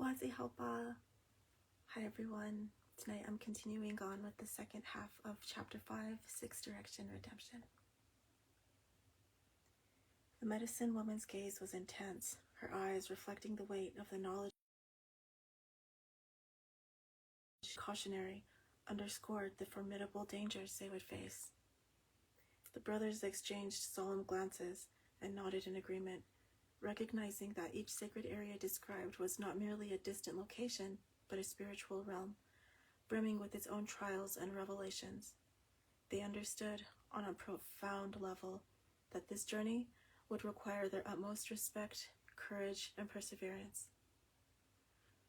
Wazi Helpa. Hi everyone. Tonight I'm continuing on with the second half of Chapter 5, Sixth Direction Redemption. The medicine woman's gaze was intense, her eyes reflecting the weight of the knowledge. Cautionary underscored the formidable dangers they would face. The brothers exchanged solemn glances and nodded in agreement, recognizing that each sacred area described was not merely a distant location, but a spiritual realm, brimming with its own trials and revelations. They understood, on a profound level, that this journey would require their utmost respect, courage, and perseverance.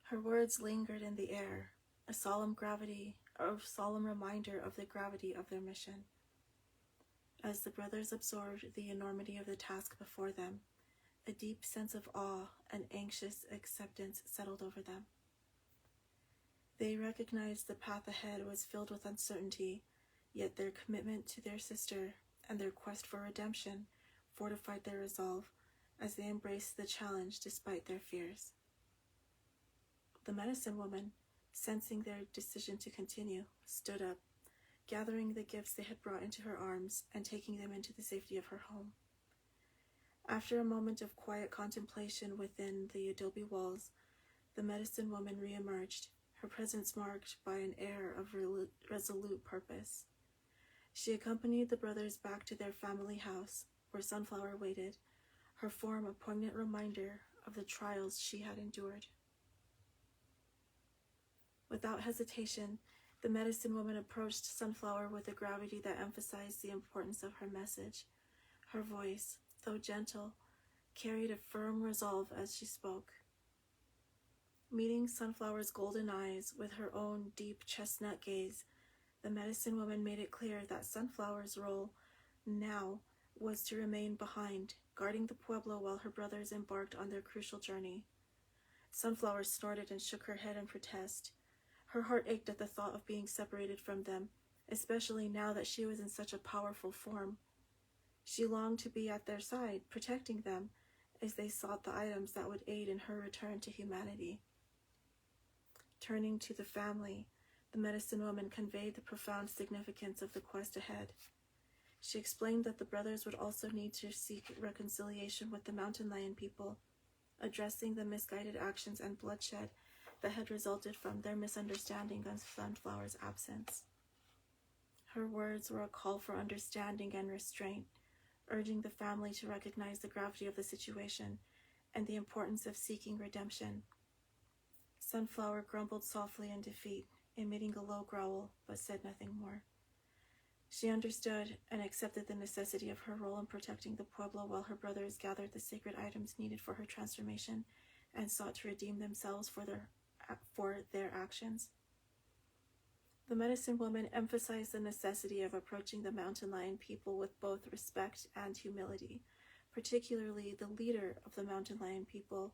Her words lingered in the air, a solemn reminder of the gravity of their mission. As the brothers absorbed the enormity of the task before them, a deep sense of awe and anxious acceptance settled over them. They recognized the path ahead was filled with uncertainty, yet their commitment to their sister and their quest for redemption fortified their resolve as they embraced the challenge despite their fears. The medicine woman, sensing their decision to continue, stood up, gathering the gifts they had brought into her arms and taking them into the safety of her home. After a moment of quiet contemplation within the adobe walls, the medicine woman re-emerged, her presence marked by an air of resolute purpose. She accompanied the brothers back to their family house, where Sunflower waited, her form a poignant reminder of the trials she had endured. Without hesitation, the medicine woman approached Sunflower with a gravity that emphasized the importance of her message. Her voice, though gentle, carried a firm resolve as she spoke. Meeting Sunflower's golden eyes with her own deep chestnut gaze, the medicine woman made it clear that Sunflower's role now was to remain behind, guarding the pueblo while her brothers embarked on their crucial journey. Sunflower snorted and shook her head in protest. Her heart ached at the thought of being separated from them, especially now that she was in such a powerful form. She longed to be at their side, protecting them, as they sought the items that would aid in her return to humanity. Turning to the family, the medicine woman conveyed the profound significance of the quest ahead. She explained that the brothers would also need to seek reconciliation with the Mountain Lion people, addressing the misguided actions and bloodshed that had resulted from their misunderstanding of Sunflower's absence. Her words were a call for understanding and restraint, urging the family to recognize the gravity of the situation and the importance of seeking redemption. Sunflower grumbled softly in defeat, emitting a low growl, but said nothing more. She understood and accepted the necessity of her role in protecting the pueblo while her brothers gathered the sacred items needed for her transformation and sought to redeem themselves for their actions. The medicine woman emphasized the necessity of approaching the Mountain Lion people with both respect and humility, particularly the leader of the Mountain Lion people,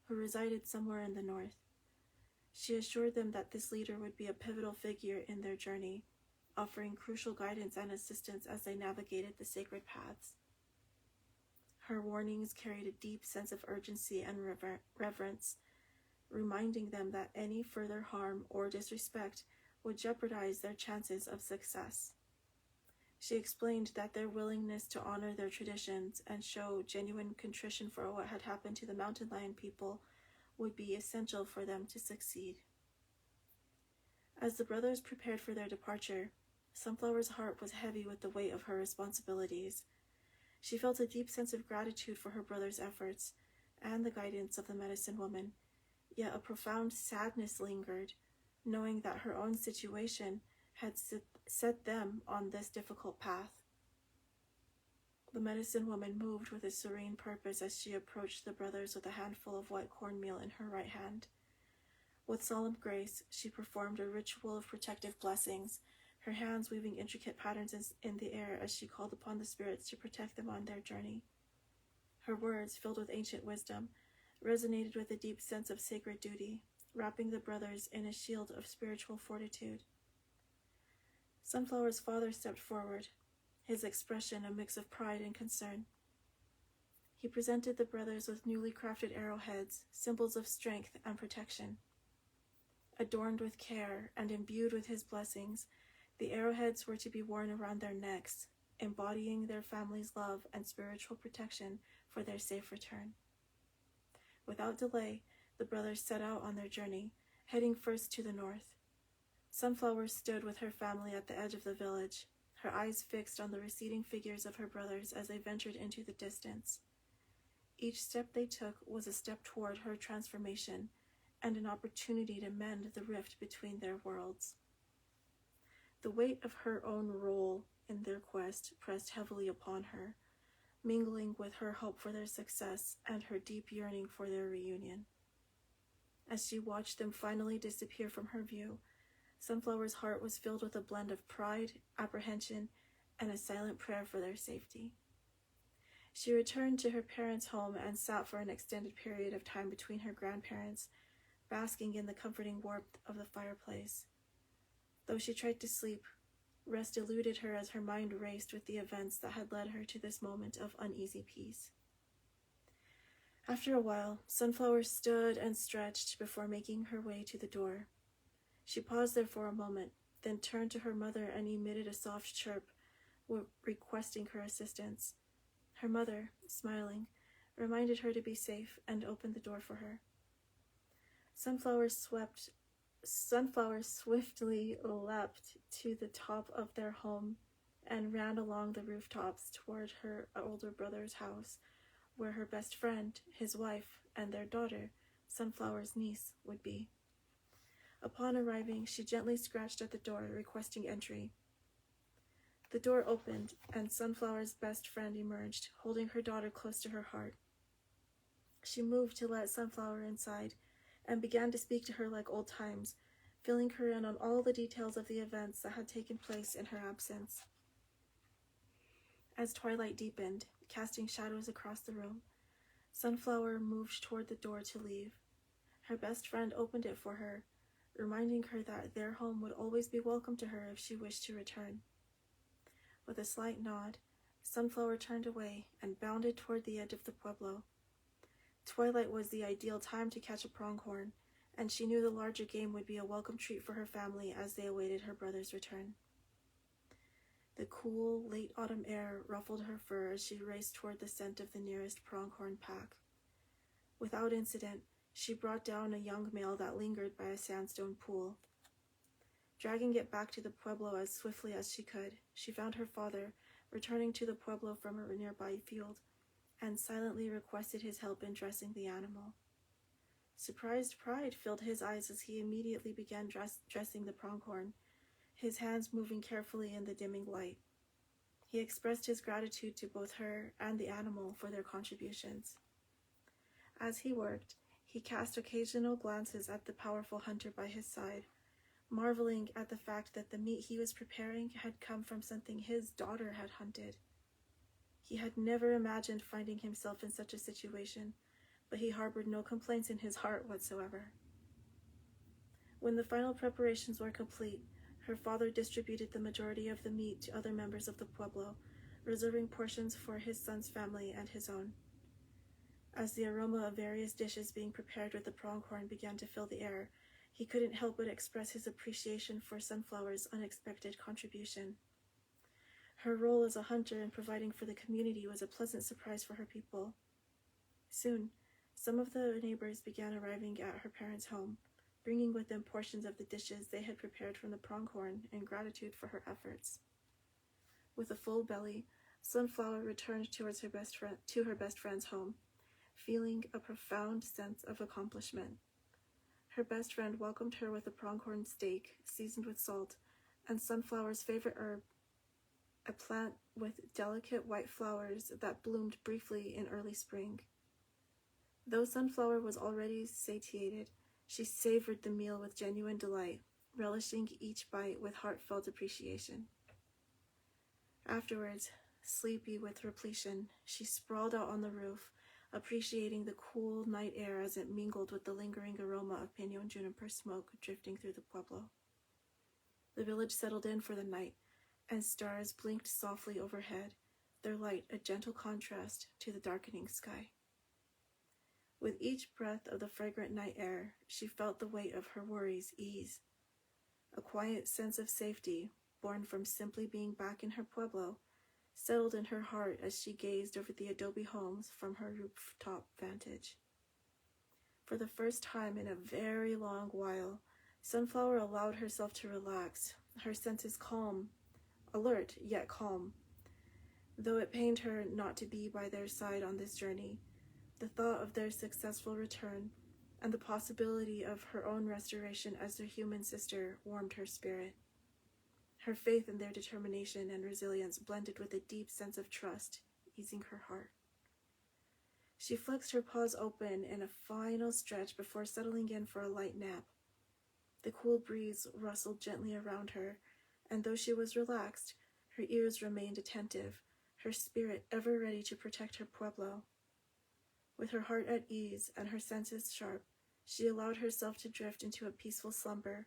who resided somewhere in the north. She assured them that this leader would be a pivotal figure in their journey, offering crucial guidance and assistance as they navigated the sacred paths. Her warnings carried a deep sense of urgency and reverence, reminding them that any further harm or disrespect would jeopardize their chances of success. She explained that their willingness to honor their traditions and show genuine contrition for what had happened to the Mountain Lion people would be essential for them to succeed. As the brothers prepared for their departure, Sunflower's heart was heavy with the weight of her responsibilities. She felt a deep sense of gratitude for her brother's efforts and the guidance of the medicine woman, yet a profound sadness lingered, knowing that her own situation had set them on this difficult path. The medicine woman moved with a serene purpose as she approached the brothers with a handful of white cornmeal in her right hand. With solemn grace, she performed a ritual of protective blessings, her hands weaving intricate patterns in the air as she called upon the spirits to protect them on their journey. Her words, filled with ancient wisdom, resonated with a deep sense of sacred duty, wrapping the brothers in a shield of spiritual fortitude. Sunflower's father stepped forward, his expression a mix of pride and concern. He presented the brothers with newly crafted arrowheads, symbols of strength and protection. Adorned with care and imbued with his blessings, the arrowheads were to be worn around their necks, embodying their family's love and spiritual protection for their safe return. Without delay, the brothers set out on their journey, heading first to the north. Sunflower stood with her family at the edge of the village, her eyes fixed on the receding figures of her brothers as they ventured into the distance. Each step they took was a step toward her transformation and an opportunity to mend the rift between their worlds. The weight of her own role in their quest pressed heavily upon her, mingling with her hope for their success and her deep yearning for their reunion. As she watched them finally disappear from her view, Sunflower's heart was filled with a blend of pride, apprehension, and a silent prayer for their safety. She returned to her parents' home and sat for an extended period of time between her grandparents, basking in the comforting warmth of the fireplace. Though she tried to sleep, rest eluded her as her mind raced with the events that had led her to this moment of uneasy peace. After a while, Sunflower stood and stretched before making her way to the door. She paused there for a moment, then turned to her mother and emitted a soft chirp, requesting her assistance. Her mother, smiling, reminded her to be safe and opened the door for her. Sunflower swiftly leapt to the top of their home and ran along the rooftops toward her older brother's house, where her best friend, his wife, and their daughter, Sunflower's niece, would be. Upon arriving, she gently scratched at the door, requesting entry. The door opened, and Sunflower's best friend emerged, holding her daughter close to her heart. She moved to let Sunflower inside, and began to speak to her like old times, filling her in on all the details of the events that had taken place in her absence. As twilight deepened, casting shadows across the room, Sunflower moved toward the door to leave. Her best friend opened it for her, reminding her that their home would always be welcome to her if she wished to return. With a slight nod, Sunflower turned away and bounded toward the edge of the pueblo. Twilight was the ideal time to catch a pronghorn, and she knew the larger game would be a welcome treat for her family as they awaited her brother's return. The cool, late autumn air ruffled her fur as she raced toward the scent of the nearest pronghorn pack. Without incident, she brought down a young male that lingered by a sandstone pool. Dragging it back to the pueblo as swiftly as she could, she found her father returning to the pueblo from a nearby field, and silently requested his help in dressing the animal. Surprised pride filled his eyes as he immediately began dressing the pronghorn, his hands moving carefully in the dimming light. He expressed his gratitude to both her and the animal for their contributions. As he worked, he cast occasional glances at the powerful hunter by his side, marveling at the fact that the meat he was preparing had come from something his daughter had hunted. He had never imagined finding himself in such a situation, but he harbored no complaints in his heart whatsoever. When the final preparations were complete, her father distributed the majority of the meat to other members of the pueblo, reserving portions for his son's family and his own. As the aroma of various dishes being prepared with the pronghorn began to fill the air, he couldn't help but express his appreciation for Sunflower's unexpected contribution. Her role as a hunter in providing for the community was a pleasant surprise for her people. Soon, some of the neighbors began arriving at her parents' home, bringing with them portions of the dishes they had prepared from the pronghorn in gratitude for her efforts. With a full belly, Sunflower returned to her best friend's home, feeling a profound sense of accomplishment. Her best friend welcomed her with a pronghorn steak seasoned with salt and Sunflower's favorite herb, a plant with delicate white flowers that bloomed briefly in early spring. Though Sunflower was already satiated, she savored the meal with genuine delight, relishing each bite with heartfelt appreciation. Afterwards, sleepy with repletion, she sprawled out on the roof, appreciating the cool night air as it mingled with the lingering aroma of pinon juniper smoke drifting through the pueblo. The village settled in for the night, and stars blinked softly overhead, their light a gentle contrast to the darkening sky. With each breath of the fragrant night air, she felt the weight of her worries ease. A quiet sense of safety, born from simply being back in her pueblo, settled in her heart as she gazed over the adobe homes from her rooftop vantage. For the first time in a very long while, Sunflower allowed herself to relax, her senses calm, alert yet calm. Though it pained her not to be by their side on this journey, the thought of their successful return and the possibility of her own restoration as their human sister warmed her spirit. Her faith in their determination and resilience blended with a deep sense of trust, easing her heart. She flexed her paws open in a final stretch before settling in for a light nap. The cool breeze rustled gently around her, and though she was relaxed, her ears remained attentive, her spirit ever ready to protect her pueblo. With her heart at ease and her senses sharp, she allowed herself to drift into a peaceful slumber,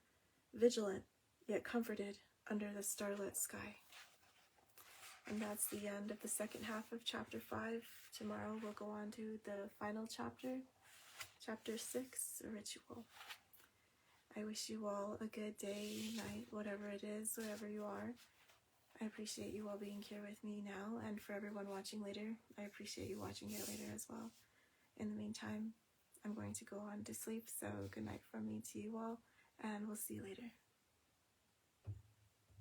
vigilant yet comforted under the starlit sky. And that's the end of the second half of chapter 5. Tomorrow we'll go on to the final chapter, chapter 6, a ritual. I wish you all a good day, night, whatever it is, wherever you are. I appreciate you all being here with me now, and for everyone watching later, I appreciate you watching it later as well. In the meantime, I'm going to go on to sleep, so good night from me to you all, and we'll see you later.